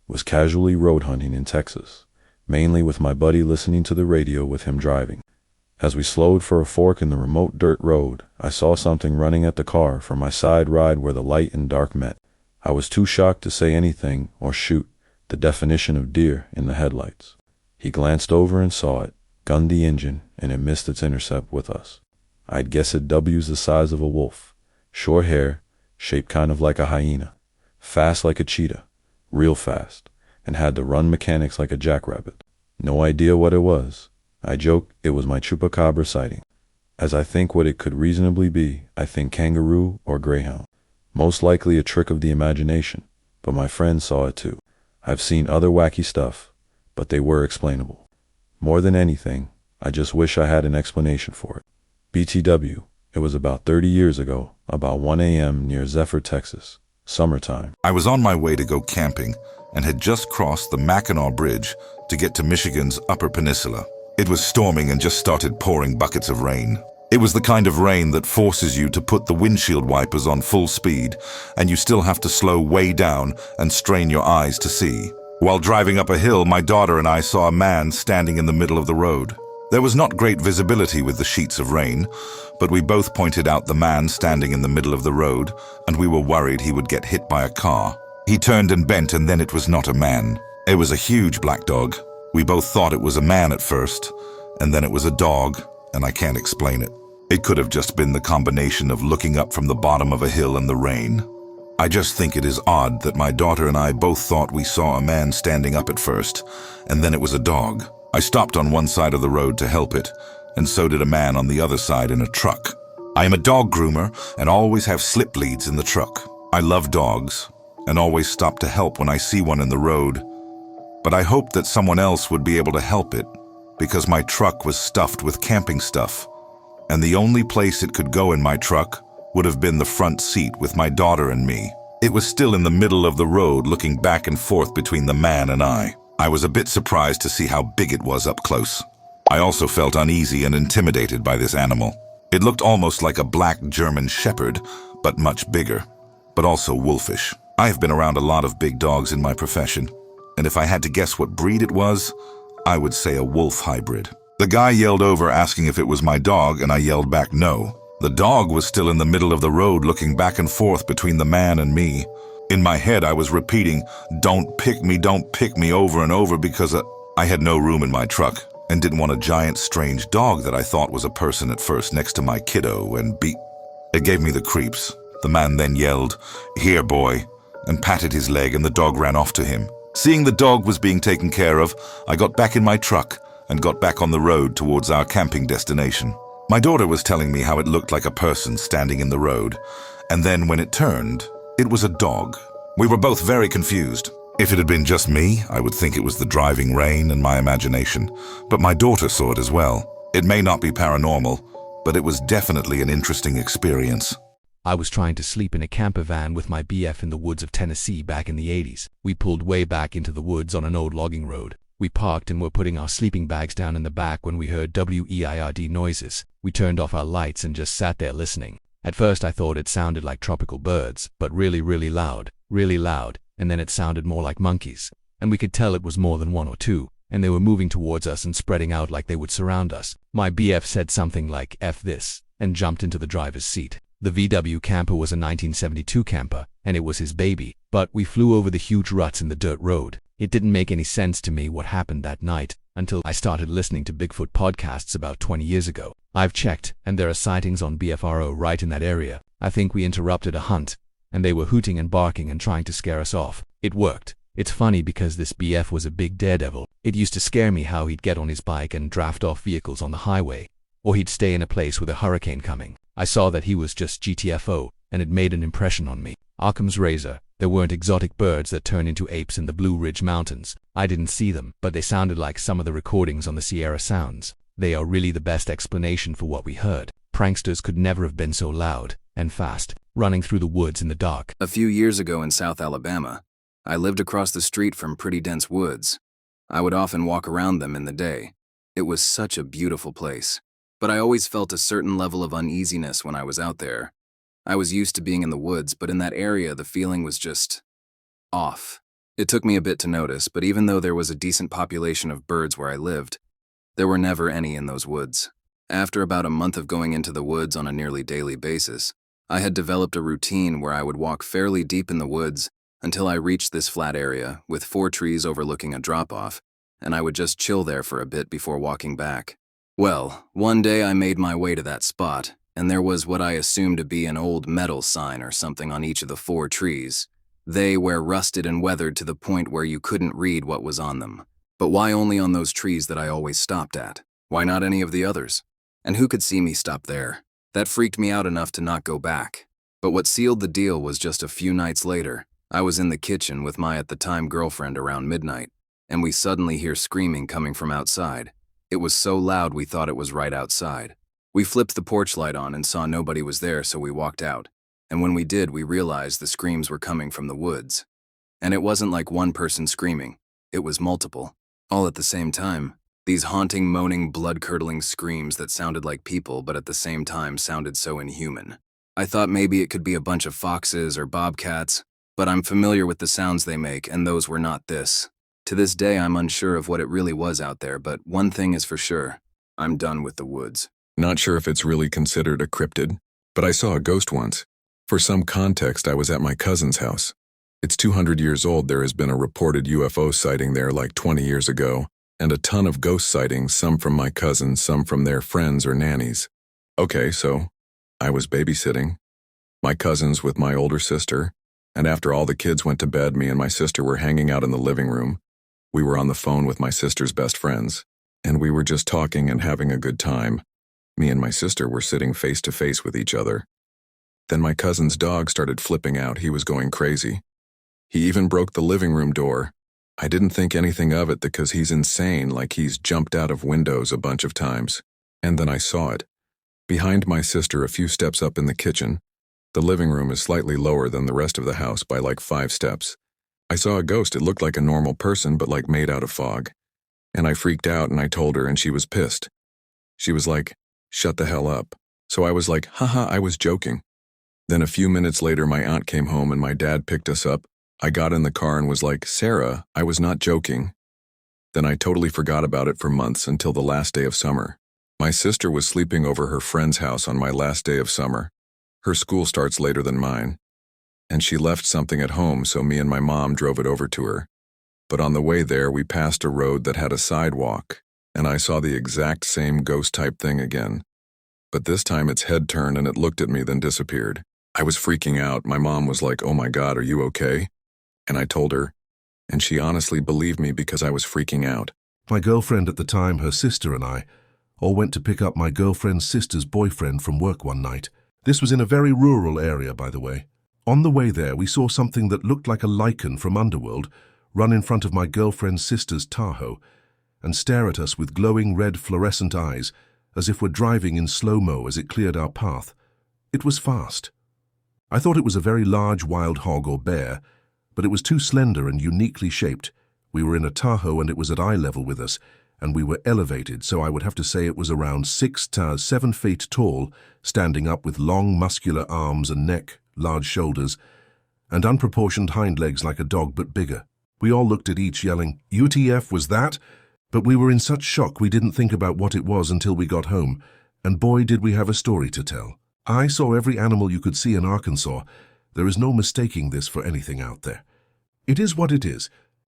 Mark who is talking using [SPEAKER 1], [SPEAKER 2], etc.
[SPEAKER 1] was casually road hunting in Texas, mainly with my buddy listening to the radio with him driving. As we slowed for a fork in the remote dirt road, I saw something running at the car from my side ride where the light and dark met. I was too shocked to say anything or shoot, the definition of deer in the headlights. He glanced over and saw it, gunned the engine, and it missed its intercept with us. I'd guess it W's the size of a wolf, short hair, shaped kind of like a hyena, fast like a cheetah, real fast, and had the run mechanics like a jackrabbit. No idea what it was. I joke it was my chupacabra sighting. As I think what it could reasonably be, I think kangaroo or greyhound. Most likely a trick of the imagination, but my friend saw it too. I've seen other wacky stuff, but they were explainable. More than anything, I just wish I had an explanation for it. BTW, it was about 30 years ago, about 1 a.m. near Zephyr, Texas, summertime.
[SPEAKER 2] I was on my way to go camping and had just crossed the Mackinac Bridge to get to Michigan's Upper Peninsula. It was storming and just started pouring buckets of rain. It was the kind of rain that forces you to put the windshield wipers on full speed, and you still have to slow way down and strain your eyes to see. While driving up a hill, my daughter and I saw a man standing in the middle of the road. There was not great visibility with the sheets of rain, but we both pointed out the man standing in the middle of the road, and we were worried he would get hit by a car. He turned and bent, and then it was not a man. It was a huge black dog. We both thought it was a man at first, and then it was a dog, and I can't explain it. It could have just been the combination of looking up from the bottom of a hill and the rain. I just think it is odd that my daughter and I both thought we saw a man standing up at first, and then it was a dog. I stopped on one side of the road to help it, and so did a man on the other side in a truck. I am a dog groomer and always have slip leads in the truck. I love dogs and always stop to help when I see one in the road. But I hoped that someone else would be able to help it, because my truck was stuffed with camping stuff, and the only place it could go in my truck would have been the front seat with my daughter and me. It was still in the middle of the road, looking back and forth between the man and I. I was a bit surprised to see how big it was up close. I also felt uneasy and intimidated by this animal. It looked almost like a black German shepherd, but much bigger, but also wolfish. I have been around a lot of big dogs in my profession, and if I had to guess what breed it was, I would say a wolf hybrid. The guy yelled over asking if it was my dog, and I yelled back no. The dog was still in the middle of the road looking back and forth between the man and me. In my head I was repeating, don't pick me over and over because I had no room in my truck and didn't want a giant strange dog that I thought was a person at first next to my kiddo and beat. It gave me the creeps. The man then yelled, "Here, boy," and patted his leg, and the dog ran off to him. Seeing the dog was being taken care of, I got back in my truck and got back on the road towards our camping destination. My daughter was telling me how it looked like a person standing in the road, and then when it turned, it was a dog. We were both very confused. If it had been just me, I would think it was the driving rain and my imagination, but my daughter saw it as well. It may not be paranormal, but it was definitely an interesting experience.
[SPEAKER 3] I was trying to sleep in a camper van with my BF in the woods of Tennessee back in the 80s. We pulled way back into the woods on an old logging road. We parked and were putting our sleeping bags down in the back when we heard WEIRD noises. We turned off our lights and just sat there listening. At first I thought it sounded like tropical birds, but really loud, and then it sounded more like monkeys. And we could tell it was more than one or two, and they were moving towards us and spreading out like they would surround us. My BF said something like, "F this," and jumped into the driver's seat. The VW camper was a 1972 camper, and it was his baby, but we flew over the huge ruts in the dirt road. It didn't make any sense to me what happened that night until I started listening to Bigfoot podcasts about 20 years ago. I've checked, and there are sightings on BFRO right in that area. I think we interrupted a hunt, and they were hooting and barking and trying to scare us off. It worked. It's funny because this BF was a big daredevil. It used to scare me how he'd get on his bike and draft off vehicles on the highway, or he'd stay in a place with a hurricane coming. I saw that he was just GTFO, and it made an impression on me. Occam's razor. There weren't exotic birds that turn into apes in the Blue Ridge Mountains. I didn't see them, but they sounded like some of the recordings on the Sierra Sounds. They are really the best explanation for what we heard. Pranksters could never have been so loud and fast, running through the woods in the dark.
[SPEAKER 4] A few years ago in South Alabama, I lived across the street from pretty dense woods. I would often walk around them in the day. It was such a beautiful place, but I always felt a certain level of uneasiness when I was out there. I was used to being in the woods, but in that area the feeling was just off. It took me a bit to notice, but even though there was a decent population of birds where I lived, there were never any in those woods. After about a month of going into the woods on a nearly daily basis, I had developed a routine where I would walk fairly deep in the woods until I reached this flat area with 4 trees overlooking a drop-off, and I would just chill there for a bit before walking back. Well, one day I made my way to that spot, and there was what I assumed to be an old metal sign or something on each of the 4 trees. They were rusted and weathered to the point where you couldn't read what was on them. But why only on those trees that I always stopped at? Why not any of the others? And who could see me stop there? That freaked me out enough to not go back. But what sealed the deal was just a few nights later, I was in the kitchen with my at the time girlfriend around midnight, and we suddenly hear screaming coming from outside. It was so loud we thought it was right outside. We flipped the porch light on and saw nobody was there, so we walked out. And when we did, we realized the screams were coming from the woods. And it wasn't like one person screaming, it was multiple, all at the same time. These haunting, moaning, blood-curdling screams that sounded like people but at the same time sounded so inhuman. I thought maybe it could be a bunch of foxes or bobcats, but I'm familiar with the sounds they make, and those were not this. To this day, I'm unsure of what it really was out there, but one thing is for sure, I'm done with the woods.
[SPEAKER 5] Not sure if it's really considered a cryptid, but I saw a ghost once. For some context, I was at my cousin's house. It's 200 years old. There has been a reported UFO sighting there like 20 years ago, and a ton of ghost sightings, some from my cousins, some from their friends or nannies. Okay, so I was babysitting my cousins with my older sister, and after all the kids went to bed, me and my sister were hanging out in the living room. We were on the phone with my sister's best friends, and we were just talking and having a good time. Me and my sister were sitting face to face with each other. Then my cousin's dog started flipping out. He was going crazy. He even broke the living room door. I didn't think anything of it because he's insane, like he's jumped out of windows a bunch of times. And then I saw it. Behind my sister, a few steps up in the kitchen. The living room is slightly lower than the rest of the house by like 5 steps. I saw a ghost. It looked like a normal person, but like made out of fog. And I freaked out and I told her, and she was pissed. She was like, "Shut the hell up." So I was like, haha, I was joking. Then a few minutes later, my aunt came home and my dad picked us up. I got in the car and was like, "Sarah, I was not joking." Then I totally forgot about it for months until the last day of summer. My sister was sleeping over her friend's house on my last day of summer. Her school starts later than mine. And she left something at home, so me and my mom drove it over to her. But on the way there, we passed a road that had a sidewalk, and I saw the exact same ghost-type thing again. But this time its head turned and it looked at me, then disappeared. I was freaking out. My mom was like, "Oh my God, are you okay?" And I told her, and she honestly believed me because I was freaking out.
[SPEAKER 6] My girlfriend at the time, her sister and I, all went to pick up my girlfriend's sister's boyfriend from work one night. This was in a very rural area, by the way. On the way there, we saw something that looked like a lichen from Underworld run in front of my girlfriend's sister's Tahoe and stare at us with glowing red fluorescent eyes as if we're driving in slow-mo as it cleared our path. It was fast. I thought it was a very large wild hog or bear, but it was too slender and uniquely shaped. We were in a Tahoe and it was at eye level with us, and we were elevated, so I would have to say it was around 6 to 7 feet tall, standing up with long muscular arms and neck, large shoulders, and unproportioned hind legs like a dog but bigger. We all looked at each yelling, "UTF, was that?" But we were in such shock we didn't think about what it was until we got home, and boy did we have a story to tell. I saw every animal you could see in Arkansas. There is no mistaking this for anything out there. It is what it is.